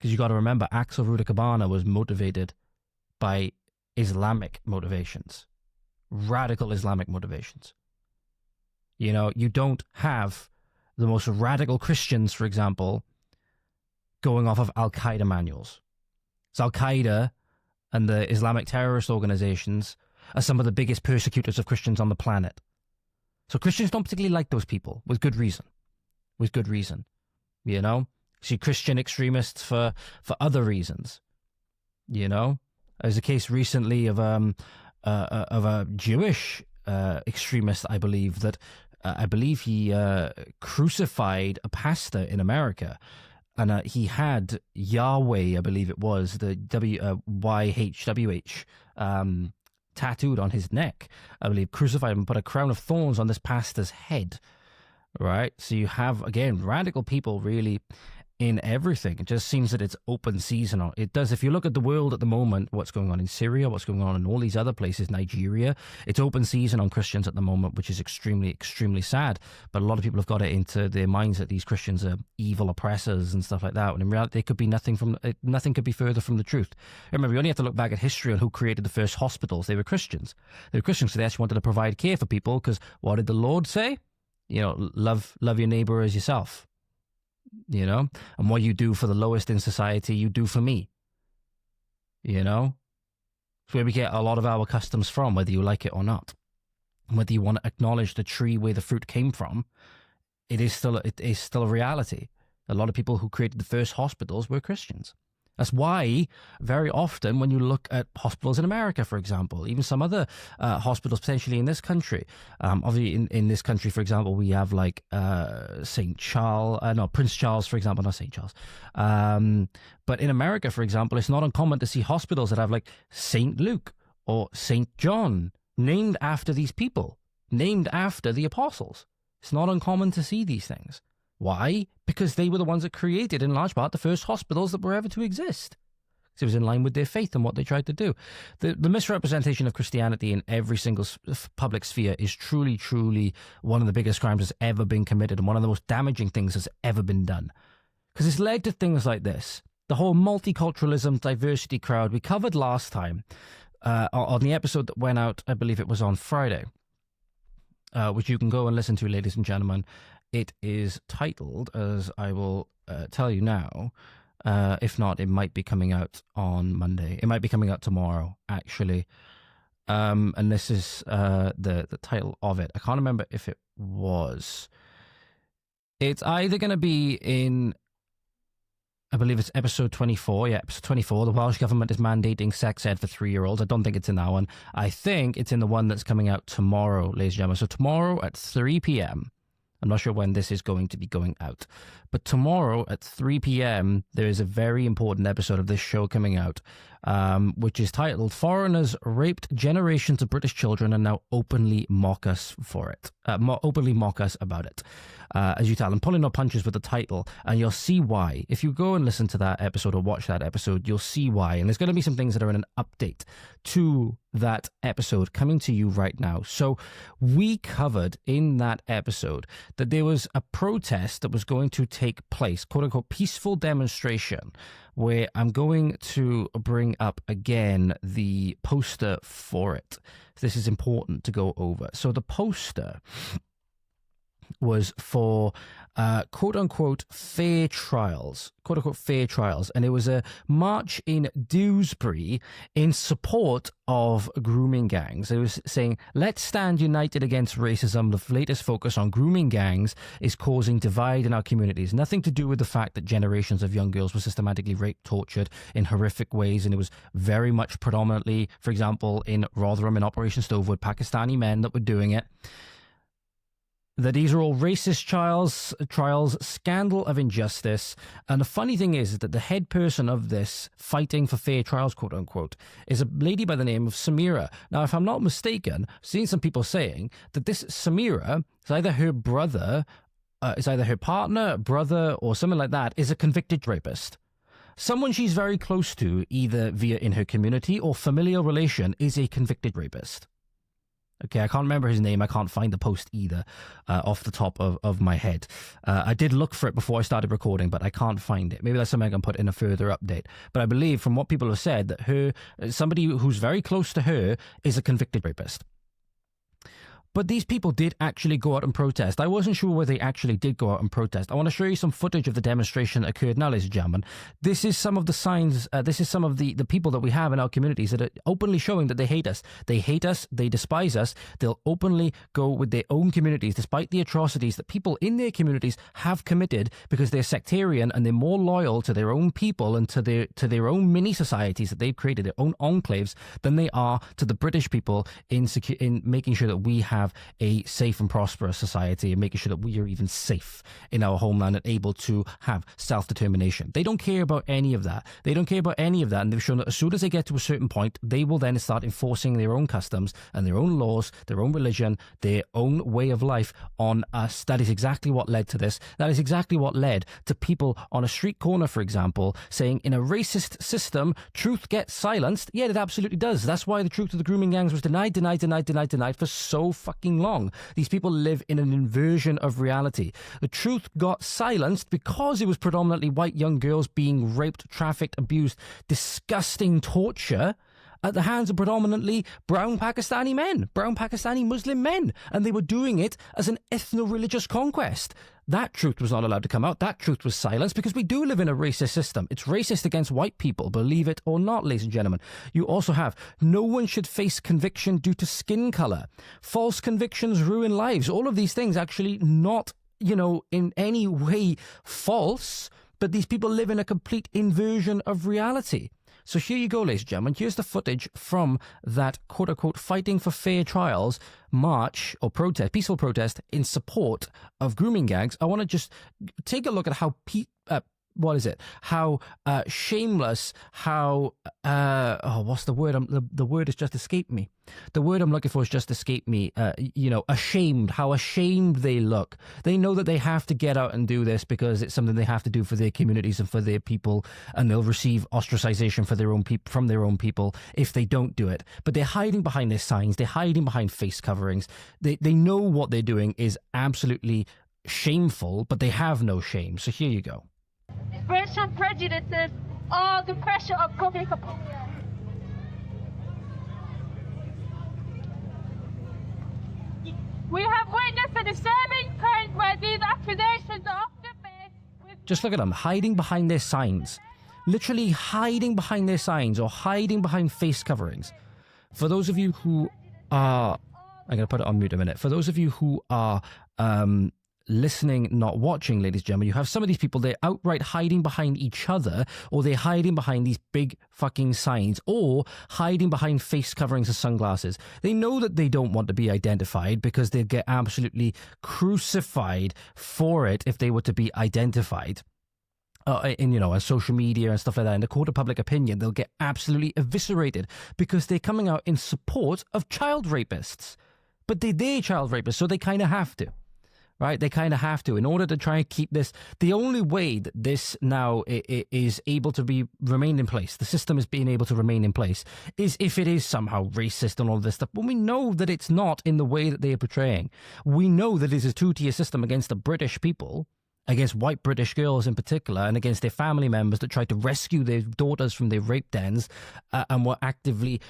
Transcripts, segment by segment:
Because you got to remember, Axel Rudakabana was motivated by Islamic motivations, radical Islamic motivations. You know, you don't have the most radical Christians, for example, going off of Al-Qaeda manuals. So Al-Qaeda and the Islamic terrorist organizations are some of the biggest persecutors of Christians on the planet. So Christians don't particularly like those people, with good reason. With good reason. You know? See Christian extremists for other reasons. You know? There's a case recently of a Jewish extremist, I believe, that I believe he crucified a pastor in America. And he had Yahweh, I believe it was, the YHWH, tattooed on his neck. I believe crucified him, put a crown of thorns on this pastor's head. Right? So you have, again, radical people really in everything. It just seems that it's open season. It does. If you look at the world at the moment, what's going on in Syria, what's going on in all these other places, Nigeria, it's open season on Christians at the moment, which is extremely, extremely sad. But a lot of people have got it into their minds that these Christians are evil oppressors and stuff like that. And in reality, they could be nothing could be further from the truth. Remember, you only have to look back at history on who created the first hospitals. They were Christians. They were Christians, so they actually wanted to provide care for people, because what did the Lord say? You know, love your neighbor as yourself. You know, and what you do for the lowest in society, you do for me. You know, it's where we get a lot of our customs from, whether you like it or not. And whether you want to acknowledge the tree where the fruit came from, it is still a reality. A lot of people who created the first hospitals were Christians. That's why very often when you look at hospitals in America, for example, even some other hospitals potentially in this country, obviously in this country, for example, we have like Prince Charles, for example, not St. Charles. But in America, for example, it's not uncommon to see hospitals that have like St. Luke or St. John named after these people, named after the apostles. It's not uncommon to see these things. Why? Because they were the ones that created, in large part, the first hospitals that were ever to exist. It was in line with their faith and what they tried to do. The misrepresentation of Christianity in every single public sphere is truly, truly one of the biggest crimes that's ever been committed and one of the most damaging things that's ever been done. Because it's led to things like this. The whole multiculturalism, diversity crowd we covered last time on the episode that went out, I believe it was on Friday, which you can go and listen to, ladies and gentlemen. It is titled, as I will tell you now, if not, it might be coming out on Monday. It might be coming out tomorrow, actually. And this is the title of it. I can't remember if it was. It's either going to be in, I believe it's episode 24. Yeah, episode 24. The Welsh government is mandating sex ed for 3-year-olds. I don't think it's in that one. I think it's in the one that's coming out tomorrow, ladies and gentlemen. So tomorrow at 3 p.m., I'm not sure when this is going to be going out, but tomorrow at 3 p.m., there is a very important episode of this show coming out, which is titled "Foreigners Raped Generations of British Children and Now Openly Mock Us for It." Openly mock us about it. As you tell, I'm pulling no punches with the title, and you'll see why. If you go and listen to that episode or watch that episode, you'll see why. And there's going to be some things that are in an update to that episode coming to you right now. So we covered in that episode that there was a protest that was going to take place, quote unquote, peaceful demonstration, where I'm going to bring up again the poster for it. This is important to go over. So the poster was for quote unquote fair trials, and it was a march in Dewsbury in support of grooming gangs. It was saying, "Let's stand united against racism. The latest focus on grooming gangs is causing divide in our communities. Nothing to do with the fact that generations of young girls were systematically raped, tortured in horrific ways." And it was very much predominantly, for example, in Rotherham and Operation Stovewood, Pakistani men that were doing it. That these are all racist trials, scandal of injustice. And the funny thing is that the head person of this, fighting for fair trials, quote unquote, is a lady by the name of Samira. Now, if I'm not mistaken, I've seen some people saying that this Samira is either her brother, is either her partner, brother, or something like that, is a convicted rapist. Someone she's very close to, either via in her community or familial relation, is a convicted rapist. Okay, I can't remember his name. I can't find the post either off the top of my head. I did look for it before I started recording, but I can't find it. Maybe that's something I can put in a further update. But I believe from what people have said that somebody who's very close to her is a convicted rapist. But these people did actually go out and protest. I wasn't sure whether they actually did go out and protest. I want to show you some footage of the demonstration that occurred now, ladies and gentlemen. This is some of the signs, this is some of the people that we have in our communities that are openly showing that they hate us. They hate us, they despise us. They'll openly go with their own communities, despite the atrocities that people in their communities have committed, because they're sectarian and they're more loyal to their own people and to their own mini societies that they've created, their own enclaves, than they are to the British people in making sure that we have a safe and prosperous society and making sure that we are even safe in our homeland and able to have self-determination. They don't care about any of that. They don't care about any of that, and they've shown that as soon as they get to a certain point, they will then start enforcing their own customs and their own laws, their own religion, their own way of life on us. That is exactly what led to this. That is exactly what led to people on a street corner, for example, saying in a racist system, truth gets silenced. Yeah, it absolutely does. That's why the truth of the grooming gangs was denied for so fucking long. These people live in an inversion of reality. The truth got silenced because it was predominantly white young girls being raped, trafficked, abused, disgusting torture at the hands of predominantly brown Pakistani men, brown Pakistani Muslim men, and they were doing it as an ethno-religious conquest. That truth was not allowed to come out. That truth was silenced because we do live in a racist system. It's racist against white people, believe it or not, ladies and gentlemen. You also have no one should face conviction due to skin color. False convictions ruin lives. All of these things actually not, in any way false, but these people live in a complete inversion of reality. So here you go, ladies and gentlemen. Here's the footage from that quote-unquote fighting for fair trials march or protest, peaceful protest in support of grooming gangs. I want to just take a look at how shameless, how what's the word? The word has just escaped me. The word I'm looking for has just escaped me. Ashamed, how ashamed they look. They know that they have to get out and do this because it's something they have to do for their communities and for their people, and they'll receive ostracization from their own people if they don't do it. But they're hiding behind their signs. They're hiding behind face coverings. They know what they're doing is absolutely shameful, but they have no shame. So here you go. Racial prejudices are the pressure of public opinion. We have witnessed a disturbing trend where these accusations are often made with... Just look at them, hiding behind their signs. Literally hiding behind their signs or hiding behind face coverings. For those of you who are... I'm going to put it on mute a minute. For those of you who are... listening, not watching, ladies and gentlemen, you have some of these people, they're outright hiding behind each other, or they're hiding behind these big fucking signs, or hiding behind face coverings and sunglasses. They know that they don't want to be identified because they'd get absolutely crucified for it if they were to be identified. On social media and stuff like that, in the court of public opinion, they'll get absolutely eviscerated because they're coming out in support of child rapists. But they're child rapists, so they kind of have to. Right, they kind of have to in order to try and keep this. The only way that this now is able to remain in place, the system is being able to remain in place, is if it is somehow racist and all this stuff. But we know that it's not in the way that they are portraying. We know that it's a two-tier system against the British people, against white British girls in particular, and against their family members that tried to rescue their daughters from their rape dens and were actively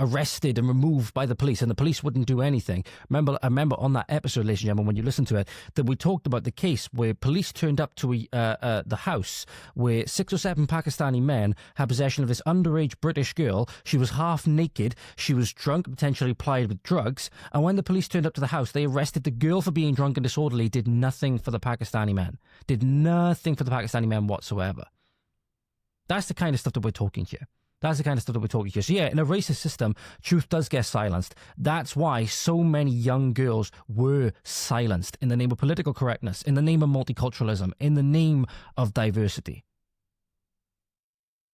arrested and removed by the police, and the police wouldn't do anything. I remember on that episode, ladies and gentlemen, when you listen to it, that we talked about the case where police turned up to the house where 6 or 7 Pakistani men had possession of this underage British girl. She was half naked, she was drunk, potentially plied with drugs, and when the police turned up to the house, they arrested the girl for being drunk and disorderly, did nothing for the Pakistani men. Did nothing for the Pakistani men whatsoever. That's the kind of stuff that we're talking here. That's the kind of stuff that we're talking here. So yeah, in a racist system, truth does get silenced. That's why so many young girls were silenced in the name of political correctness, in the name of multiculturalism, in the name of diversity.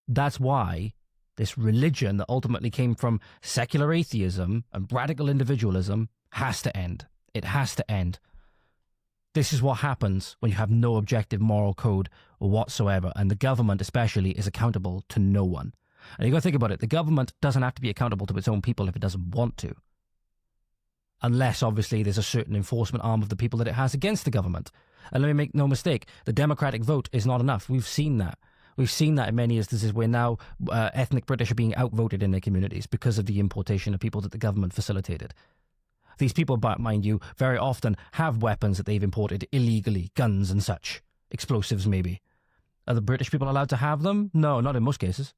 That's why this religion that ultimately came from secular atheism and radical individualism has to end. It has to end. This is what happens when you have no objective moral code whatsoever, and the government especially is accountable to no one. And you got to think about it, the government doesn't have to be accountable to its own people if it doesn't want to. unless obviously there's a certain enforcement arm of the people that it has against the government. And let me make no mistake, the democratic vote is not enough. We've seen that. We've seen that in many instances where now ethnic British are being outvoted in their communities because of the importation of people that the government facilitated. These people, mind you, very often have weapons that they've imported illegally, guns and such, explosives maybe. Are the British people allowed to have them? No, not in most cases.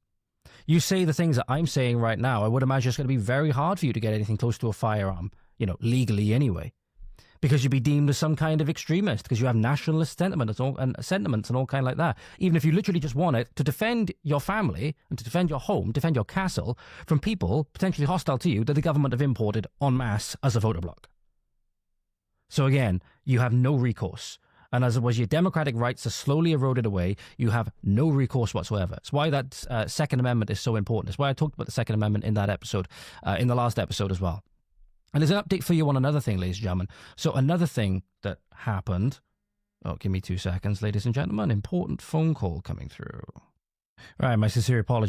You say the things that I'm saying right now, I would imagine it's going to be very hard for you to get anything close to a firearm, legally anyway. Because you'd be deemed as some kind of extremist, because you have nationalist sentiments and all kind like that. Even if you literally just want it to defend your family and to defend your home, defend your castle from people potentially hostile to you that the government have imported en masse as a voter bloc. So again, you have no recourse. And as it was, your democratic rights are slowly eroded away. You have no recourse whatsoever. It's why that Second Amendment is so important. It's why I talked about the Second Amendment in that episode, in the last episode as well. And there's an update for you on another thing, ladies and gentlemen. So another thing that happened... Oh, give me 2 seconds, ladies and gentlemen. Important phone call coming through. All right, my sincere apologies.